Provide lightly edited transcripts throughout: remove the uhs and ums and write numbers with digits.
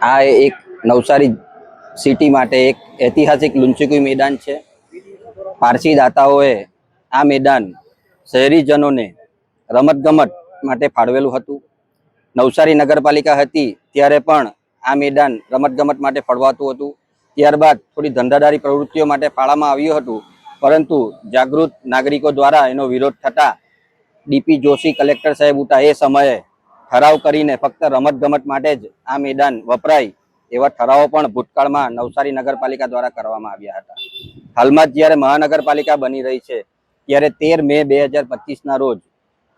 આ એક નવસારી સિટી માટે એક ઐતિહાસિક લુંચીકુઈ મેદાન છે। પારસી દાતાઓએ આ મેદાન શહેરીજનોને રમતગમત માટે ફાળવેલું હતું। નવસારી નગરપાલિકા હતી ત્યારે પણ આ મેદાન રમતગમત માટે ફળવાતું હતું। ત્યારબાદ થોડી ધંધાદારી પ્રવૃત્તિઓ માટે ફાળવવામાં આવ્યું હતું, પરંતુ જાગૃત નાગરિકો દ્વારા એનો વિરોધ થતા ડીપી જોશી કલેક્ટર સાહેબ ઉતા એ સમયે ઠરાવ કરીને ફક્ત રમતગમત માટે જ આ મેદાન વપરાય એવા ઠરાવો પણ ભૂતકાળમાં નવસારી નગરપાલિકા દ્વારા કરવામાં આવ્યા હતા। હાલમાં જ્યારે મહાનગરપાલિકા બની રહી છે ત્યારે 13 મે 2025ના રોજ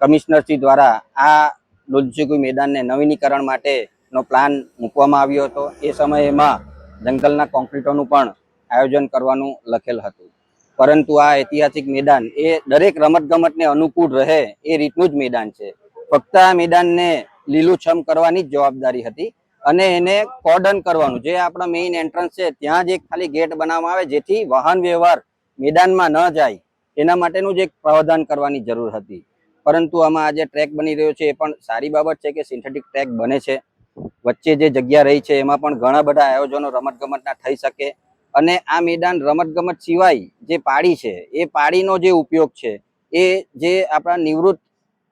કમિશનરશ્રી દ્વારા આ લુંચીકુઈ મેદાનને નવીનીકરણ માટેનો પ્લાન મૂકવામાં આવ્યો હતો। એ સમયમાં જંગલના કોન્ક્રીટોનું પણ આયોજન કરવાનું લખેલ હતું, પરંતુ આ ઐતિહાસિક મેદાન એ દરેક રમતગમતને અનુકૂળ રહે એ રીતનું જ મેદાન છે। ફક્ત આ મેદાનને લીલુંછમ કરવાની જ જવાબદારી હતી અને એને કોર્ડન કરવાનું, જે આપણા મેઇન એન્ટ્રન્સ છે ત્યાં જ એક ખાલી ગેટ બનાવવામાં આવે જેથી વાહન વ્યવહાર મેદાનમાં ન જાય એના માટેનું જ એક પ્રાવધાન કરવાની જરૂર હતી। પરંતુ આમાં આજે ટ્રેક બની રહ્યો છે એ પણ સારી બાબત છે કે સિન્થેટિક ટ્રેક બને છે। વચ્ચે જે જગ્યા રહી છે એમાં પણ ઘણા બધા આયોજનો રમતગમતના થઈ શકે અને આ મેદાન રમતગમત સિવાય જે પાડી છે એ પાડીનો જે ઉપયોગ છે એ જે આપણા નિવૃત્ત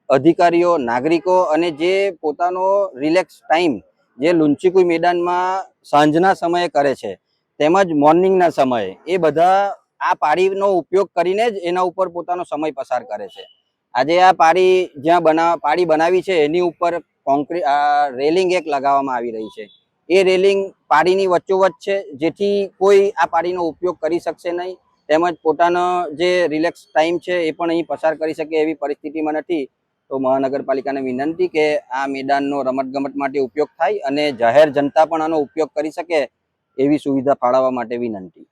અધિકારીઓ, નાગરિકો અને જે પોતાનો રિલેક્સ ટાઈમ જે લુંચીકુઈ મેદાનમાં સાંજના સમયે કરે છે તેમજ મોર્નિંગના સમયે એ બધા આ પાડીનો ઉપયોગ કરીને જ એના ઉપર પોતાનો સમય પસાર કરે છે। આજે આ પાડી જ્યાં પાડી બનાવી છે એની ઉપર કોન્ક્રીટ રેલિંગ એક લગાવવામાં આવી રહી છે। એ રેલિંગ પાડીની વચ્ચોવચ્ચ છે જેથી કોઈ આ પાડીનો ઉપયોગ કરી શકશે નહીં, તેમજ પોતાનો જે રિલેક્સ ટાઈમ છે એ પણ અહીં પસાર કરી શકે એવી પરિસ્થિતિમાં નથી। તો મહાનગરપાલિકાને વિનંતી કે આ મેદાનનો રમતગમત માટે ઉપયોગ થાય અને જાહેર જનતા પણ આનો ઉપયોગ કરી શકે એવી સુવિધા ફાળવવા માટે વિનંતી।